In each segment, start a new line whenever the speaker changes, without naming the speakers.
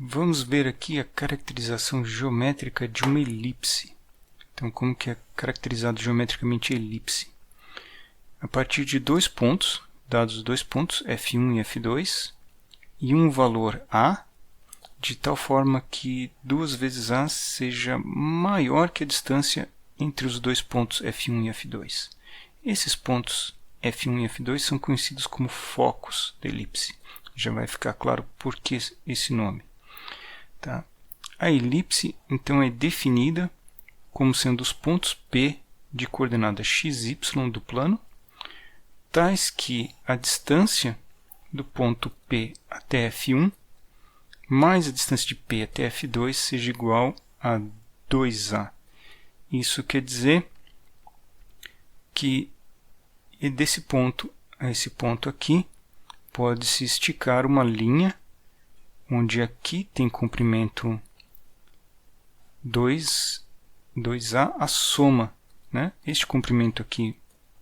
Vamos ver aqui a caracterização geométrica de uma elipse. Então, como que é caracterizado geometricamente a elipse? A partir de dois pontos, dados dois pontos, F1 e F2, e um valor A, de tal forma que 2 vezes A seja maior que a distância entre os dois pontos F1 e F2. Esses pontos F1 e F2 são conhecidos como focos da elipse. Já vai ficar claro por que esse nome. Tá? A elipse, então, é definida como sendo os pontos P de coordenada x, y do plano, tais que a distância do ponto P até F1 mais a distância de P até F2 seja igual a 2A. Isso quer dizer que desse ponto a esse ponto aqui pode-se esticar uma linha onde aqui tem comprimento 2A, a soma, né? Este comprimento aqui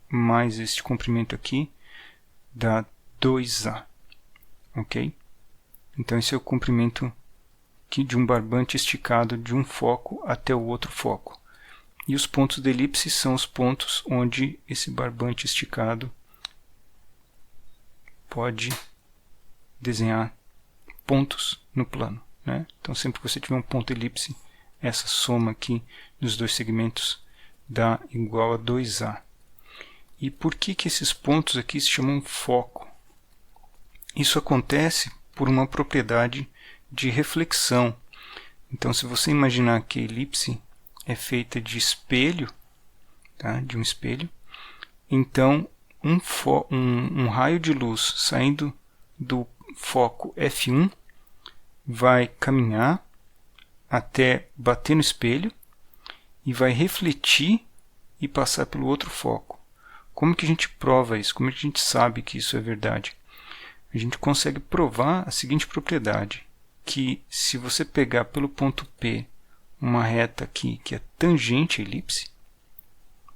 mais este comprimento aqui dá 2A, ok? Então esse é o comprimento aqui de um barbante esticado de um foco até o outro foco. E os pontos da elipse são os pontos onde esse barbante esticado pode desenhar pontos no plano, né? Então sempre que você tiver um ponto elipse, essa soma aqui dos dois segmentos dá igual a 2A. E por que esses pontos aqui se chamam foco? Isso acontece por uma propriedade de reflexão. Então, se você imaginar que a elipse é feita de espelho, tá? De um espelho, então um raio de luz saindo do foco F1 vai caminhar até bater no espelho e vai refletir e passar pelo outro foco. Como que a gente prova isso? Como que a gente sabe que isso é verdade? A gente consegue provar a seguinte propriedade, que se você pegar pelo ponto P uma reta aqui que é tangente à elipse,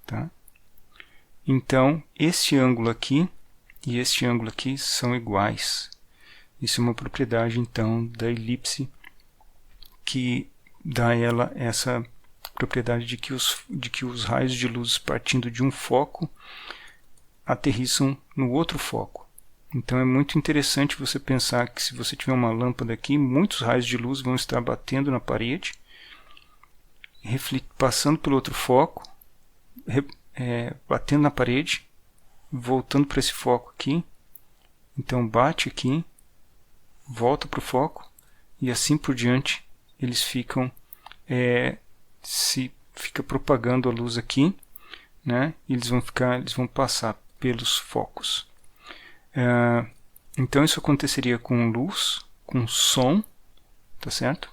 tá? Então este ângulo aqui e este ângulo aqui são iguais. Isso é uma propriedade, então, da elipse que dá a ela essa propriedade de que os raios de luz partindo de um foco aterrissam no outro foco. Então é muito interessante você pensar que se você tiver uma lâmpada aqui, muitos raios de luz vão estar batendo na parede, passando pelo outro foco, batendo na parede, voltando para esse foco aqui. Então bate aqui, volta para o foco e assim por diante eles ficam fica propagando a luz aqui, né? E eles vão passar pelos focos. Então isso aconteceria com luz, com som, tá certo?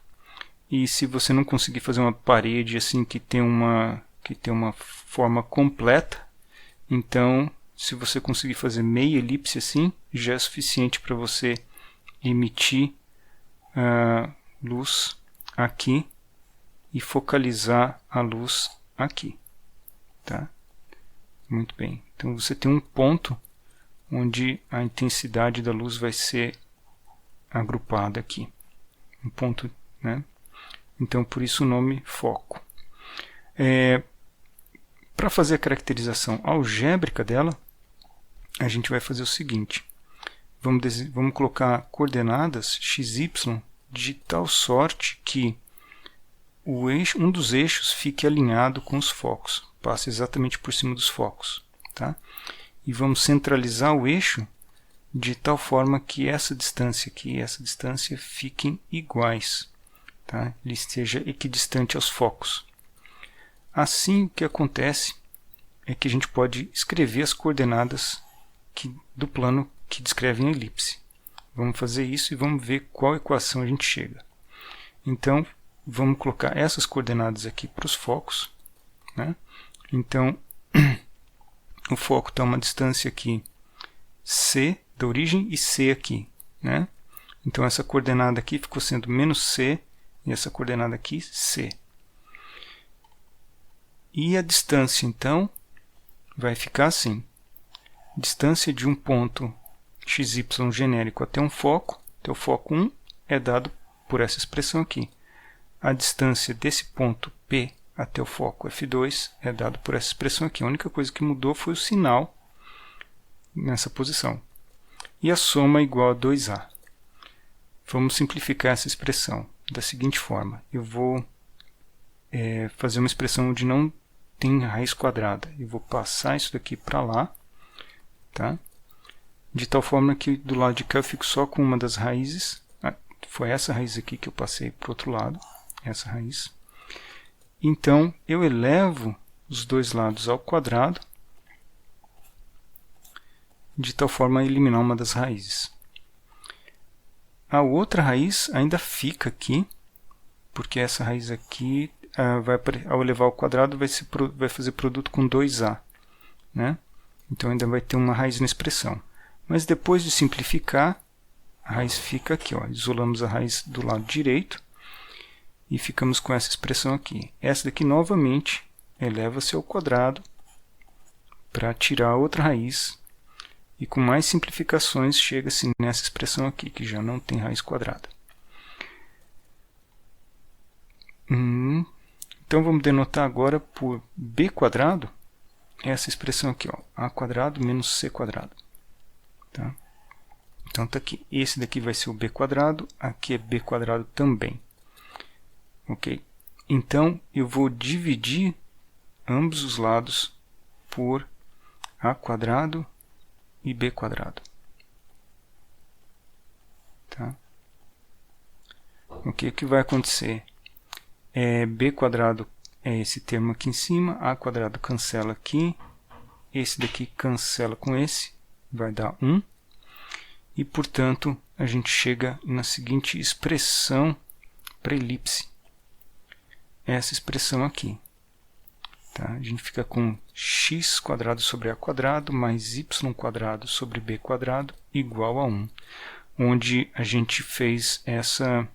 E se você não conseguir fazer uma parede assim que tem uma forma completa, então se você conseguir fazer meia elipse assim, já é suficiente para você emitir luz aqui e focalizar a luz aqui, tá? Muito bem. Então você tem um ponto onde a intensidade da luz vai ser agrupada aqui. Um ponto, né? Então por isso o nome foco. Para fazer a caracterização algébrica dela, a gente vai fazer o seguinte. Vamos colocar coordenadas x, y de tal sorte que um dos eixos fique alinhado com os focos, passe exatamente por cima dos focos, tá? E vamos centralizar o eixo de tal forma que essa distância aqui e essa distância fiquem iguais, tá? Ele esteja equidistante aos focos. Assim, o que acontece é que a gente pode escrever as coordenadas do plano que descrevem a elipse. Vamos fazer isso e vamos ver qual equação a gente chega. Então, vamos colocar essas coordenadas aqui para os focos, né? Então, o foco está a uma distância aqui C da origem e C aqui, né? Então essa coordenada aqui ficou sendo menos C e essa coordenada aqui C. E a distância então vai ficar assim. Distância de um ponto XY genérico até um foco, o foco 1 é dado por essa expressão aqui. A distância desse ponto P até o foco F2 é dado por essa expressão aqui. A única coisa que mudou foi o sinal nessa posição. E a soma é igual a 2A. Vamos simplificar essa expressão da seguinte forma. Eu vou fazer uma expressão onde não tem raiz quadrada. Eu vou passar isso daqui para lá, tá? De tal forma que do lado de cá eu fico só com uma das raízes. Foi essa raiz aqui que eu passei para o outro lado, essa raiz. Então, eu elevo os dois lados ao quadrado, de tal forma a eliminar uma das raízes. A outra raiz ainda fica aqui, porque essa raiz aqui, ao elevar ao quadrado, vai fazer produto com 2A, né? Então ainda vai ter uma raiz na expressão. Mas depois de simplificar, a raiz fica aqui, ó. Isolamos a raiz do lado direito e ficamos com essa expressão aqui. Essa daqui novamente eleva-se ao quadrado para tirar a outra raiz. E com mais simplificações chega-se nessa expressão aqui, que já não tem raiz quadrada. Então vamos denotar agora por b quadrado essa expressão aqui, ó, a quadrado menos c quadrado. Tá? Então está aqui. Esse daqui vai ser o b quadrado, aqui é b quadrado também. Ok? Então eu vou dividir ambos os lados por a quadrado e b quadrado. Tá? O que vai acontecer? B quadrado é esse termo aqui em cima, a quadrado cancela aqui, esse daqui cancela com esse, vai dar 1. E, portanto, a gente chega na seguinte expressão para elipse. Essa expressão aqui. Tá? A gente fica com x quadrado sobre a quadrado mais y quadrado sobre b quadrado igual a 1. Onde a gente fez essa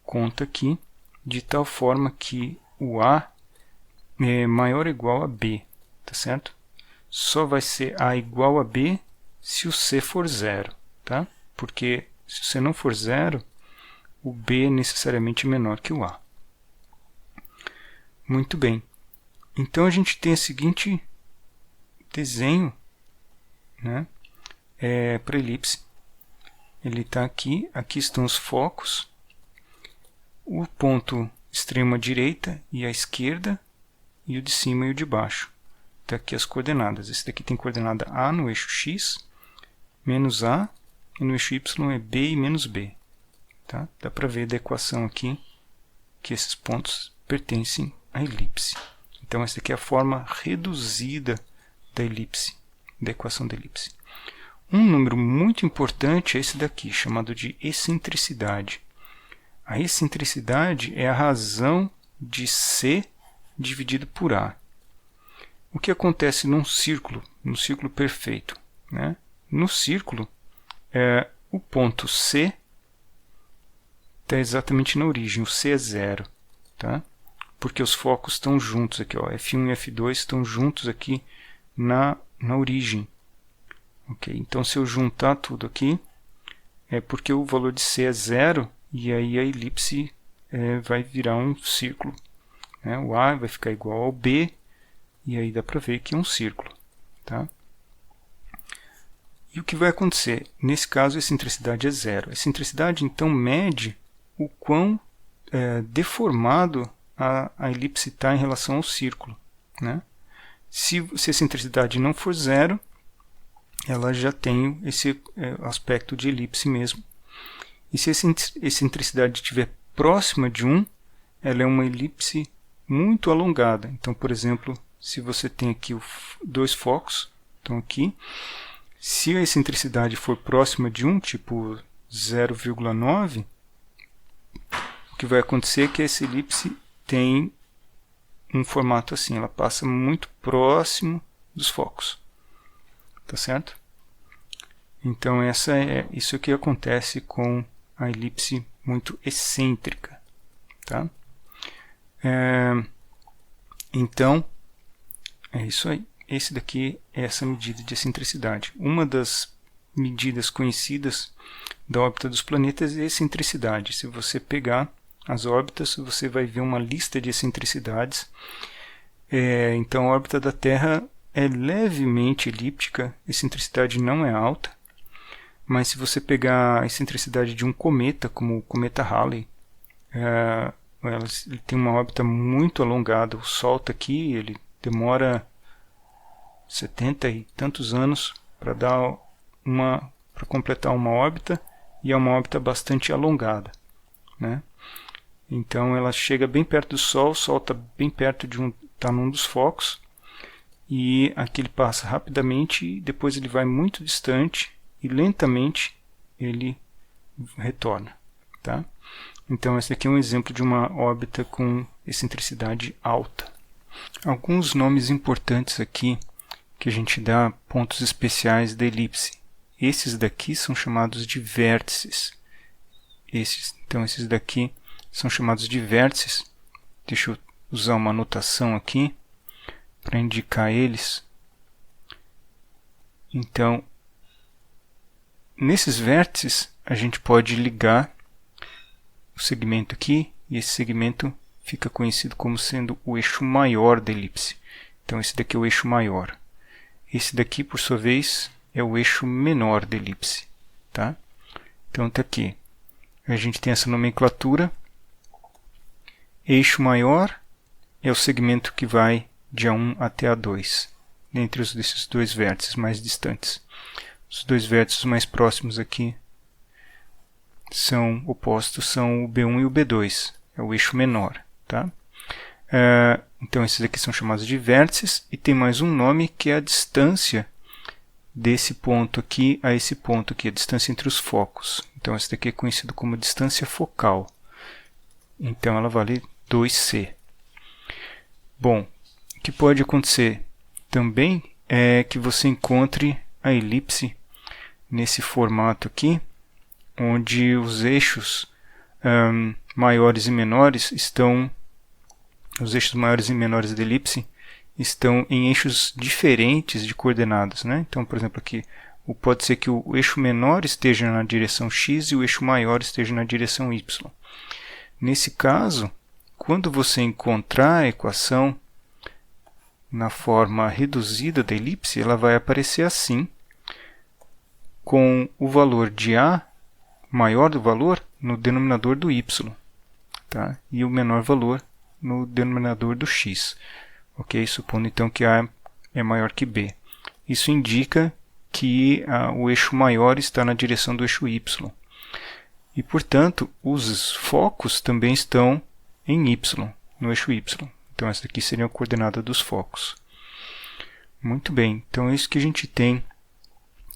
conta aqui de tal forma que o a é maior ou igual a b. Tá certo? Só vai ser a igual a b se o c for 0. Tá? Porque se o c não for 0, o b é necessariamente menor que o a. Muito bem. Então a gente tem o seguinte desenho, né, para elipse. Ele está aqui, aqui estão os focos, o ponto extremo à direita e à esquerda, e o de cima e o de baixo. Está aqui as coordenadas. Esse daqui tem coordenada A no eixo X, menos A, e no eixo Y é B e menos B. Tá? Dá para ver da equação aqui que esses pontos pertencem à elipse. Então essa aqui é a forma reduzida da elipse, da equação da elipse. Um número muito importante é esse daqui, chamado de excentricidade. A excentricidade é a razão de C dividido por A. O que acontece num círculo perfeito? Né? No círculo, o ponto C está exatamente na origem, o C é 0. Tá? Porque os focos estão juntos aqui, ó, F1 e F2 estão juntos aqui na origem. Okay? Então, se eu juntar tudo aqui, é porque o valor de C é 0, e aí a elipse vai virar um círculo. Né? O A vai ficar igual ao B, e aí dá para ver que é um círculo. Tá? E o que vai acontecer? Nesse caso, a excentricidade é 0. A excentricidade, então, mede o quão deformado a elipse está em relação ao círculo. Né? Se a excentricidade não for 0, ela já tem esse aspecto de elipse mesmo. E se a excentricidade estiver próxima de 1, ela é uma elipse muito alongada. Então, por exemplo, se você tem aqui dois focos, então aqui, se a excentricidade for próxima de 1, tipo 0,9, o que vai acontecer é que essa elipse tem um formato assim, ela passa muito próximo dos focos. Tá certo? Então isso que acontece com a elipse muito excêntrica. Tá? Então, é isso aí. Esse daqui é essa medida de excentricidade. Uma das medidas conhecidas da órbita dos planetas é excentricidade. Se você pegar as órbitas, você vai ver uma lista de excentricidades. Então a órbita da Terra é levemente elíptica, a excentricidade não é alta, mas se você pegar a excentricidade de um cometa, como o cometa Halley, ele tem uma órbita muito alongada. O Sol está aqui, ele demora 70 e tantos anos para completar uma órbita, e é uma órbita bastante alongada, né? Então ela chega bem perto do Sol, o Sol está bem perto está num dos focos, e aqui ele passa rapidamente, e depois ele vai muito distante e lentamente ele retorna, tá? Então esse aqui é um exemplo de uma órbita com excentricidade alta. Alguns nomes importantes aqui que a gente dá pontos especiais da elipse. Esses daqui são chamados de vértices. Então esses daqui são chamados de vértices. Deixa eu usar uma anotação aqui para indicar eles. Então, nesses vértices a gente pode ligar o segmento aqui, e esse segmento fica conhecido como sendo o eixo maior da elipse. Então esse daqui é o eixo maior. Esse daqui, por sua vez, é o eixo menor da elipse, tá? Então está aqui. A gente tem essa nomenclatura. Eixo maior é o segmento que vai de A1 até A2, entre desses dois vértices mais distantes. Os dois vértices mais próximos aqui são opostos, são o B1 e o B2, é o eixo menor, tá? Então esses aqui são chamados de vértices, e tem mais um nome que é a distância desse ponto aqui a esse ponto aqui, a distância entre os focos. Então esse daqui é conhecido como distância focal. Então ela vale 2c. Bom, o que pode acontecer também é que você encontre a elipse nesse formato aqui, onde os eixos maiores e menores os eixos maiores e menores da elipse estão em eixos diferentes de coordenadas, né? Então, por exemplo, aqui pode ser que o eixo menor esteja na direção x e o eixo maior esteja na direção y. Nesse caso, quando você encontrar a equação na forma reduzida da elipse, ela vai aparecer assim, com o valor de A maior do valor no denominador do y, tá? E o menor valor no denominador do x. Ok? Supondo então que A é maior que B. Isso indica que o eixo maior está na direção do eixo y. E, portanto, os focos também estão em y, no eixo y. Então essa aqui seria a coordenada dos focos. Muito bem, então é isso que a gente tem.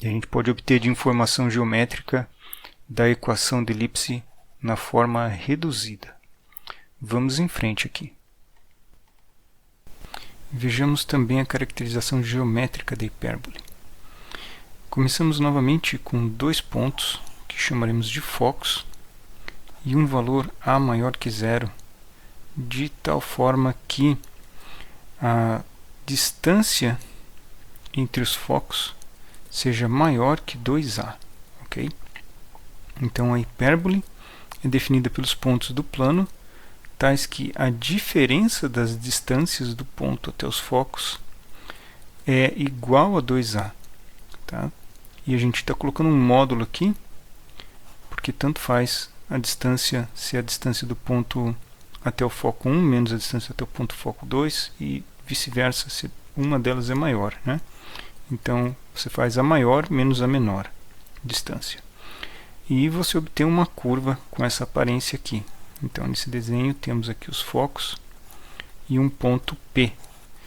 E a gente pode obter de informação geométrica da equação de elipse na forma reduzida. Vamos em frente aqui. Vejamos também a caracterização geométrica da hipérbole. Começamos novamente com dois pontos, que chamaremos de focos, e um valor A maior que zero, de tal forma que a distância entre os focos seja maior que 2A. Ok? Então a hipérbole é definida pelos pontos do plano, tais que a diferença das distâncias do ponto até os focos é igual a 2A. Tá? E a gente está colocando um módulo aqui, porque tanto faz a distância, se a distância do ponto até o foco 1 menos a distância até o ponto foco 2, e vice-versa, se uma delas é maior, né? Então você faz a maior menos a menor distância. E você obtém uma curva com essa aparência aqui. Então nesse desenho temos aqui os focos e um ponto P.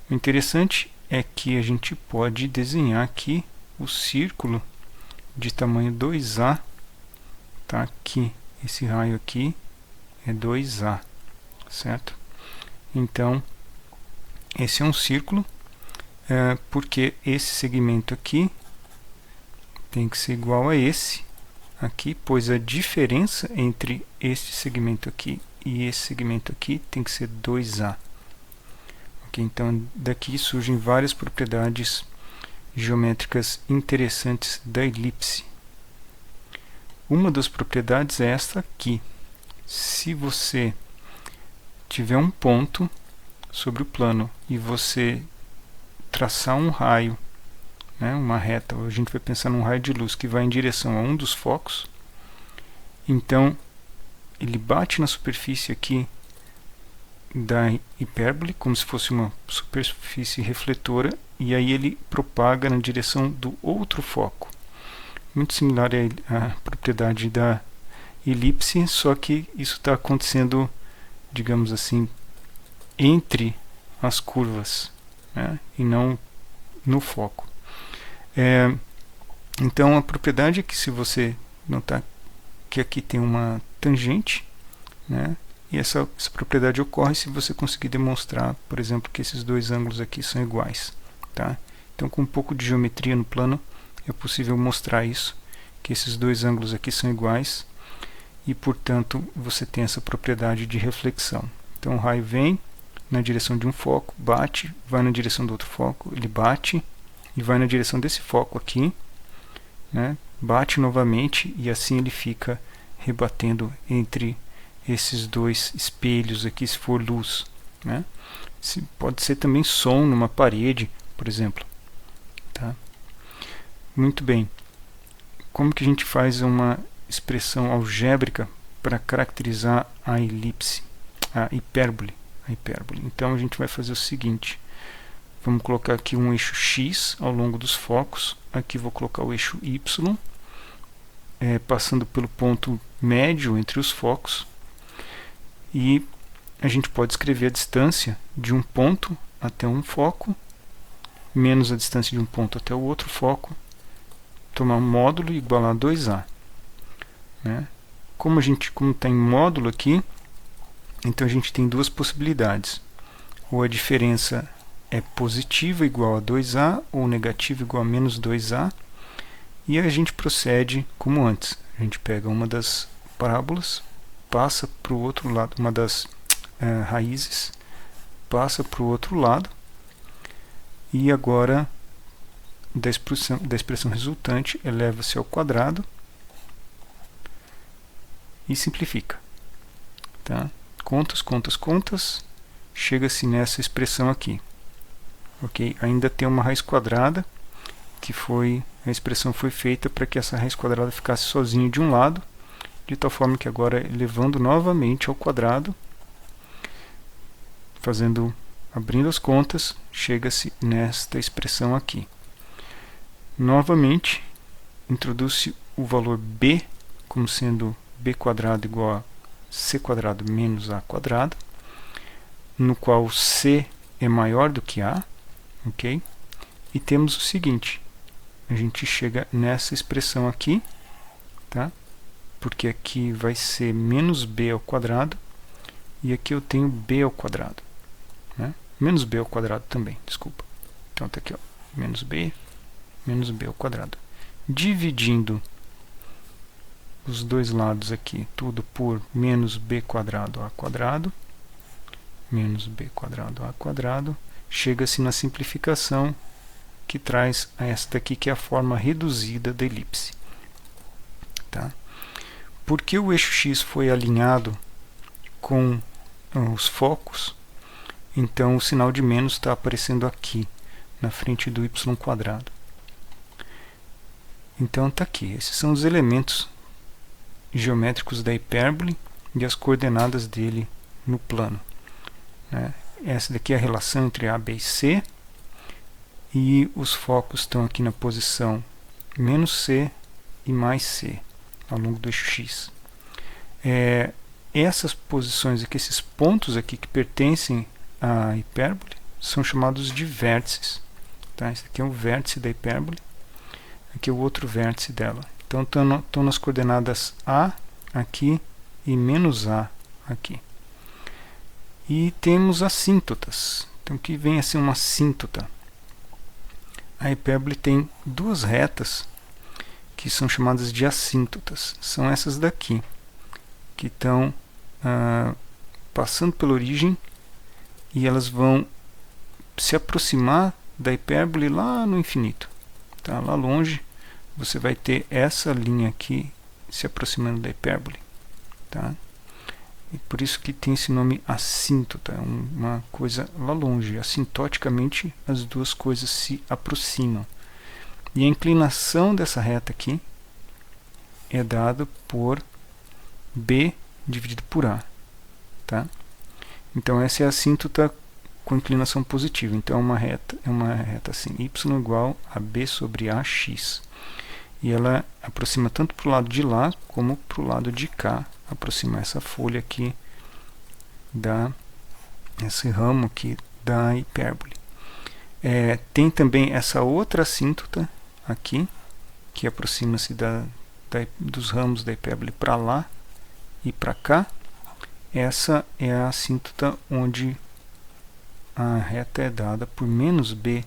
O interessante é que a gente pode desenhar aqui o círculo de tamanho 2A. Tá aqui, esse raio aqui é 2A, certo? Então esse é um círculo, porque esse segmento aqui tem que ser igual a esse aqui, pois a diferença entre este segmento aqui e esse segmento aqui tem que ser 2A. Okay, então daqui surgem várias propriedades geométricas interessantes da elipse. Uma das propriedades é esta aqui. Se você tiver um ponto sobre o plano e você traçar um raio, né, uma reta, a gente vai pensar num raio de luz que vai em direção a um dos focos, então ele bate na superfície aqui da hipérbole, como se fosse uma superfície refletora, e aí ele propaga na direção do outro foco. Muito similar à propriedade da elipse, só que isso está acontecendo, digamos assim, entre as curvas, né, e não no foco. Então a propriedade é que, se você notar que aqui tem uma tangente, né, e essa propriedade ocorre se você conseguir demonstrar, por exemplo, que esses dois ângulos aqui são iguais. Tá? Então, com um pouco de geometria no plano, é possível mostrar isso, que esses dois ângulos aqui são iguais, e, portanto, você tem essa propriedade de reflexão. Então, o raio vem na direção de um foco, bate, vai na direção do outro foco, ele bate e vai na direção desse foco aqui, né? Bate novamente, e assim ele fica rebatendo entre esses dois espelhos aqui, se for luz, né? Pode ser também som numa parede, por exemplo. Tá? Muito bem. Como que a gente faz uma expressão algébrica para caracterizar a elipse, a hipérbole? Então a gente vai fazer o seguinte: vamos colocar aqui um eixo X ao longo dos focos, aqui vou colocar o eixo Y, passando pelo ponto médio entre os focos, e a gente pode escrever a distância de um ponto até um foco, menos a distância de um ponto até o outro foco, tomar um módulo e igualar a 2a. Né? Como está em módulo aqui, então a gente tem duas possibilidades. Ou a diferença é positiva, igual a 2a, ou negativa, igual a menos 2a, e a gente procede como antes. A gente pega uma das parábolas, passa para o outro lado, uma das raízes, passa para o outro lado, e agora da expressão resultante eleva-se ao quadrado e simplifica. Tá? Contas, chega-se nessa expressão aqui. Okay? Ainda tem uma raiz quadrada, que a expressão foi feita para que essa raiz quadrada ficasse sozinha de um lado, de tal forma que agora, elevando novamente ao quadrado, abrindo as contas, chega-se nesta expressão aqui. Novamente, introduz-se o valor b como sendo b quadrado igual a c quadrado menos a quadrado, no qual c é maior do que a, ok? E temos o seguinte: a gente chega nessa expressão aqui, tá? Porque aqui vai ser menos b ao quadrado, e aqui eu tenho b ao quadrado, né? Menos b ao quadrado também, desculpa. Então está aqui, ó, menos b ao quadrado. Dividindo os dois lados aqui, tudo por menos b quadrado a quadrado, menos b quadrado a quadrado, chega-se na simplificação que traz esta aqui, que é a forma reduzida da elipse. Tá? Porque o eixo X foi alinhado com os focos, então o sinal de menos está aparecendo aqui, na frente do y quadrado. Então está aqui, esses são os elementos geométricos da hipérbole e as coordenadas dele no plano. Né? Essa daqui é a relação entre A, B e C, e os focos estão aqui na posição menos C e mais C, ao longo do eixo X. Essas posições aqui, esses pontos aqui que pertencem à hipérbole, são chamados de vértices. Tá? Esse aqui é o vértice da hipérbole, aqui é o outro vértice dela. Então estão nas coordenadas A aqui e menos A aqui. E temos assíntotas. Então aqui vem assim uma assíntota. A hipérbole tem duas retas que são chamadas de assíntotas. São essas daqui, que estão passando pela origem, e elas vão se aproximar da hipérbole lá no infinito. Tá? Lá longe você vai ter essa linha aqui se aproximando da hipérbole, tá? E por isso que tem esse nome assíntota, é uma coisa lá longe. Assintoticamente, as duas coisas se aproximam. E a inclinação dessa reta aqui é dada por B dividido por A, tá? Então essa é a assíntota com inclinação positiva. Então é uma reta assim, y igual a B sobre AX. E ela aproxima tanto para o lado de lá como para o lado de cá. Aproxima essa folha aqui, esse ramo aqui da hipérbole. Tem também essa outra assíntota aqui, que aproxima-se dos ramos da hipérbole para lá e para cá. Essa é a assíntota onde a reta é dada por menos b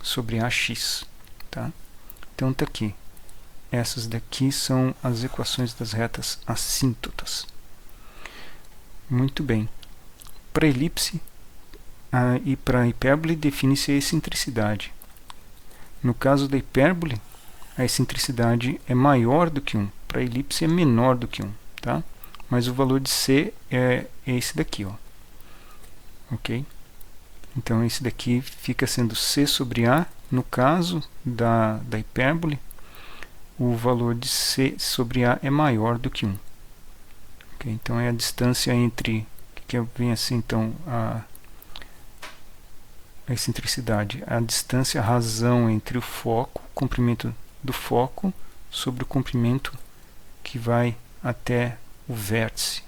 sobre ax. Tá? Então está aqui. Essas daqui são as equações das retas assíntotas. Muito bem. Para elipse e para a hipérbole define-se a excentricidade. No caso da hipérbole, a excentricidade é maior do que 1. Para a elipse é menor do que 1. Tá? Mas o valor de C é esse daqui. Ó. Ok? Então esse daqui fica sendo C sobre A. No caso da hipérbole, o valor de C sobre A é maior do que 1. Okay? Então é a distância entre, que vem assim então a excentricidade, a distância razão entre o foco, o comprimento do foco, sobre o comprimento que vai até o vértice.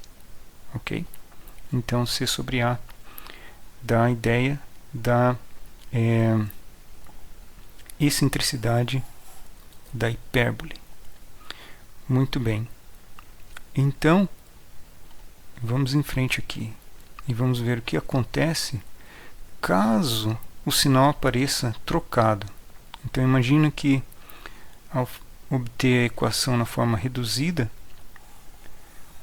Ok? Então C sobre A dá a ideia da excentricidade da hipérbole. Muito bem. Então, vamos em frente aqui e vamos ver o que acontece caso o sinal apareça trocado. Então, imagina que ao obter a equação na forma reduzida,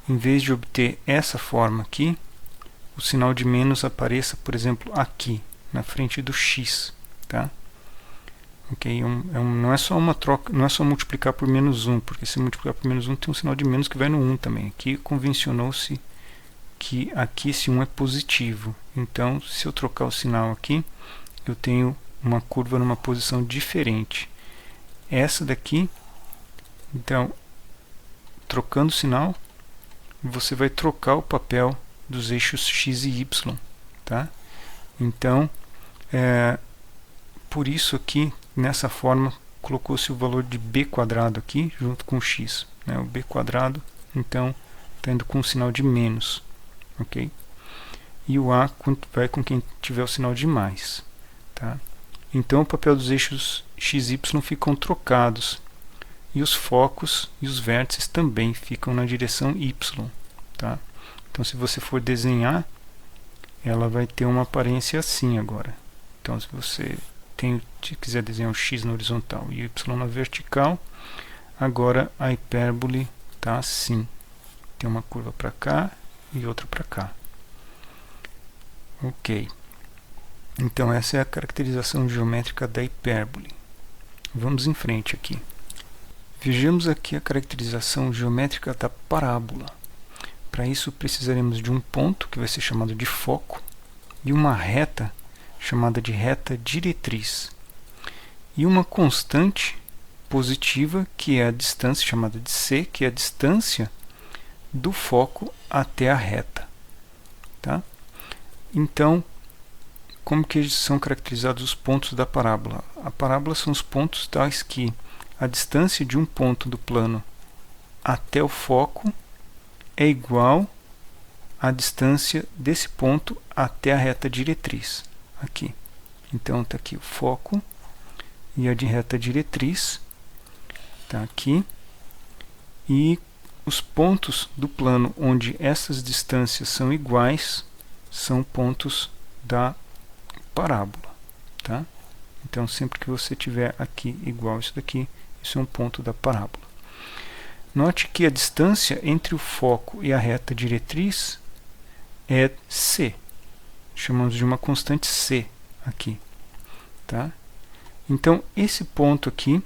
em vez de obter essa forma aqui, o sinal de menos apareça, por exemplo, aqui, na frente do x. Tá? Okay? Não é só uma troca, não é só multiplicar por menos 1, porque se multiplicar por menos 1 tem um sinal de menos que vai no 1 também. Aqui convencionou-se que aqui esse 1 é positivo. Então, se eu trocar o sinal aqui, eu tenho uma curva numa posição diferente. Essa daqui, então, trocando o sinal, você vai trocar o papel dos eixos x e y. Tá? Então, por isso aqui, nessa forma, colocou-se o valor de b quadrado aqui, junto com x. Né? O b quadrado, então, está indo com o sinal de menos. Okay? E o a vai com quem tiver o sinal de mais. Tá? Então, o papel dos eixos x e y ficam trocados. E os focos e os vértices também ficam na direção y. Tá? Então, se você for desenhar, ela vai ter uma aparência assim agora. Então, se você quiser desenhar o x na horizontal e o y na vertical, agora a hipérbole está assim. Tem uma curva para cá e outra para cá. Ok. Então essa é a caracterização geométrica da hipérbole. Vamos em frente aqui. Vejamos aqui a caracterização geométrica da parábola. Para isso precisaremos de um ponto, que vai ser chamado de foco, e uma reta, chamada de reta diretriz, e uma constante positiva, que é a distância, chamada de C, que é a distância do foco até a reta. Tá? Então, como que são caracterizados os pontos da parábola? A parábola são os pontos tais que a distância de um ponto do plano até o foco é igual à distância desse ponto até a reta diretriz. Aqui. Então está aqui o foco e a de reta diretriz está aqui. E os pontos do plano onde essas distâncias são iguais são pontos da parábola. Tá? Então sempre que você tiver aqui igual isso daqui, isso é um ponto da parábola. Note que a distância entre o foco e a reta diretriz é c. Chamamos de uma constante c aqui. Tá? Então esse ponto aqui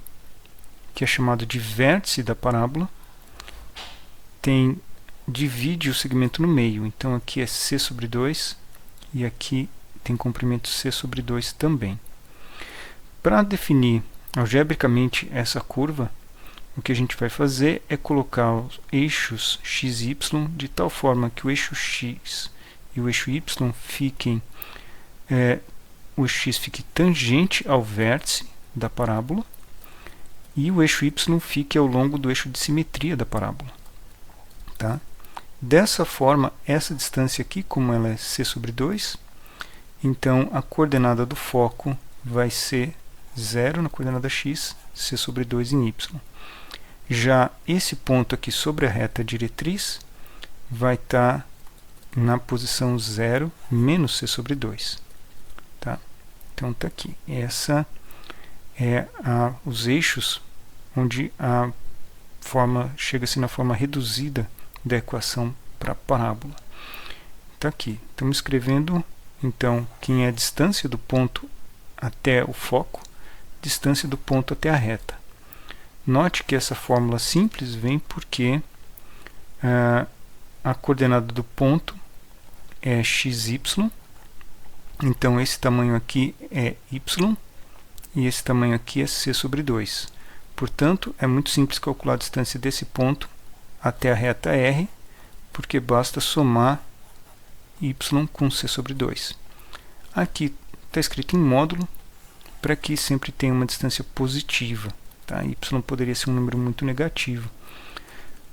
que é chamado de vértice da parábola, divide o segmento no meio. Então aqui é c sobre 2 e aqui tem comprimento c sobre 2 também. Para definir algebricamente essa curva, o que a gente vai fazer é colocar os eixos x e y de tal forma que o eixo x e o eixo y fiquem, o eixo x fique tangente ao vértice da parábola e o eixo y fique ao longo do eixo de simetria da parábola. Tá? Dessa forma, essa distância aqui, como ela é c sobre 2, então a coordenada do foco vai ser 0 na coordenada x, c sobre 2 em y. Já esse ponto aqui sobre a reta diretriz vai estar na posição 0 menos c sobre 2. Tá? Então está aqui. Essa é os eixos onde a forma chega-se na forma reduzida da equação para a parábola. Está aqui. Estamos escrevendo, então, quem é a distância do ponto até o foco, distância do ponto até a reta. Note que essa fórmula simples vem porque a coordenada do ponto é xy, então esse tamanho aqui é y, e esse tamanho aqui é c sobre 2. Portanto, é muito simples calcular a distância desse ponto até a reta R, porque basta somar y com c sobre 2. Aqui está escrito em módulo, para que sempre tenha uma distância positiva. Tá? Y poderia ser um número muito negativo,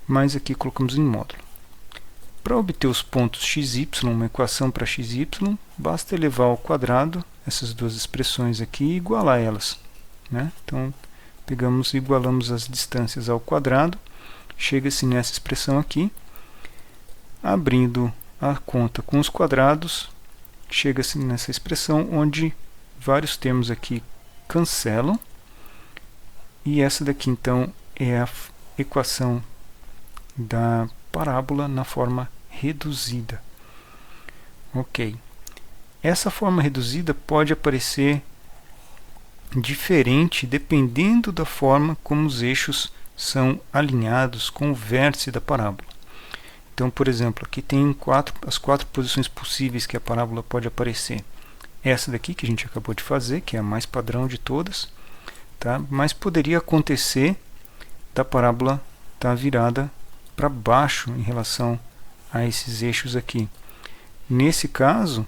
mas aqui colocamos em módulo. Para obter os pontos x e y, uma equação para x e y, basta elevar ao quadrado essas duas expressões aqui e igualar elas. Né? Então, pegamos e igualamos as distâncias ao quadrado, chega-se nessa expressão aqui, abrindo a conta com os quadrados, chega-se nessa expressão onde vários termos aqui cancelam, e essa daqui então é a equação da parábola na forma reduzida. Ok. Essa forma reduzida pode aparecer diferente dependendo da forma como os eixos são alinhados com o vértice da parábola. Então, por exemplo, aqui tem as quatro posições possíveis que a parábola pode aparecer. Essa daqui que a gente acabou de fazer, que é a mais padrão de todas, tá? Mas poderia acontecer da parábola estar virada para baixo em relação a esses eixos aqui. Nesse caso,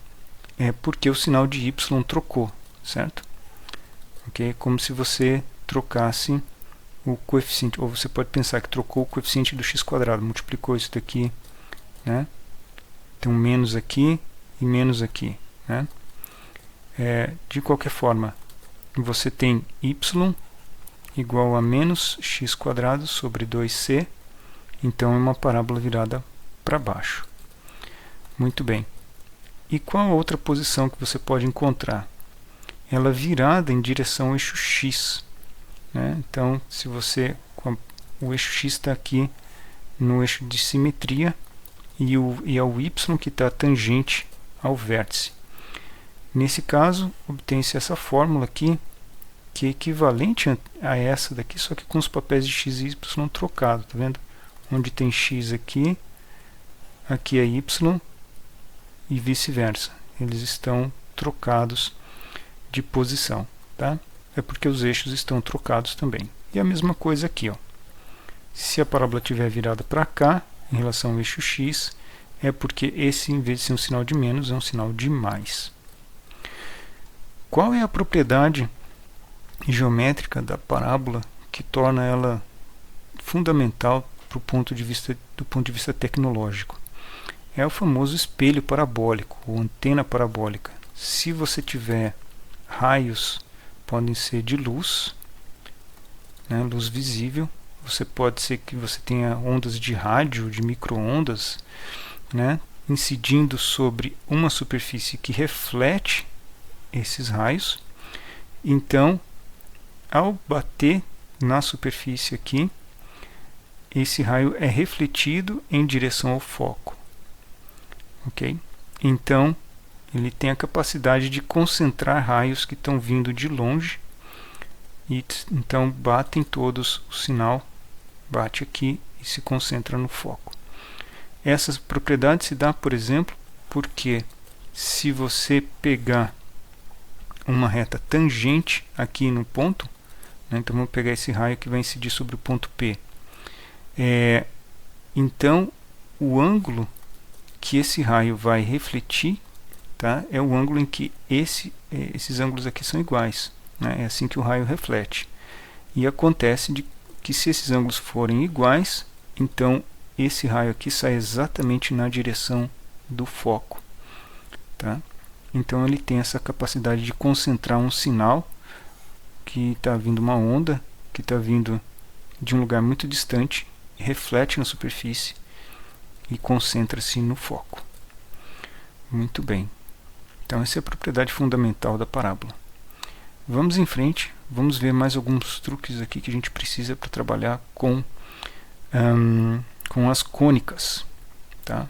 é porque o sinal de y trocou, certo? Okay? Como se você trocasse o coeficiente, ou você pode pensar que trocou o coeficiente do x², multiplicou isso daqui, né? Tem um menos aqui e menos aqui, né? De qualquer forma, você tem y igual a menos x² sobre 2c, então é uma parábola virada para baixo. Muito bem. E qual a outra posição que você pode encontrar? Ela virada em direção ao eixo x. Né? Então, se você, o eixo x está aqui no eixo de simetria e é o y que está tangente ao vértice. Nesse caso, obtém-se essa fórmula aqui, que é equivalente a essa daqui, só que com os papéis de x e y trocados. Tá vendo? Onde tem x aqui, aqui é y e vice-versa. Eles estão trocados de posição. Tá? É porque os eixos estão trocados também. E a mesma coisa aqui. Ó. Se a parábola estiver virada para cá, em relação ao eixo x, é porque esse, em vez de ser um sinal de menos, é um sinal de mais. Qual é a propriedade geométrica da parábola que torna ela fundamental do ponto de vista tecnológico? É o famoso espelho parabólico, ou antena parabólica. Se você tiver raios, podem ser de luz, né, luz visível, pode ser que você tenha ondas de rádio, de micro-ondas, né, incidindo sobre uma superfície que reflete esses raios. Então, ao bater na superfície aqui, esse raio é refletido em direção ao foco. Ok? Então, ele tem a capacidade de concentrar raios que estão vindo de longe e então batem todos o sinal, bate aqui e se concentra no foco. Essa propriedade se dá, por exemplo, porque se você pegar uma reta tangente aqui no ponto, né, então vamos pegar esse raio que vai incidir sobre o ponto P. Então, o ângulo que esse raio vai refletir, tá, é o ângulo em que esses ângulos aqui são iguais. Né, é assim que o raio reflete. E acontece que se esses ângulos forem iguais, então esse raio aqui sai exatamente na direção do foco. Tá? Então ele tem essa capacidade de concentrar um sinal que está vindo uma onda, que está vindo de um lugar muito distante, reflete na superfície e concentra-se no foco. Muito bem. Então essa é a propriedade fundamental da parábola. Vamos em frente, vamos ver mais alguns truques aqui que a gente precisa para trabalhar com as cônicas. Tá?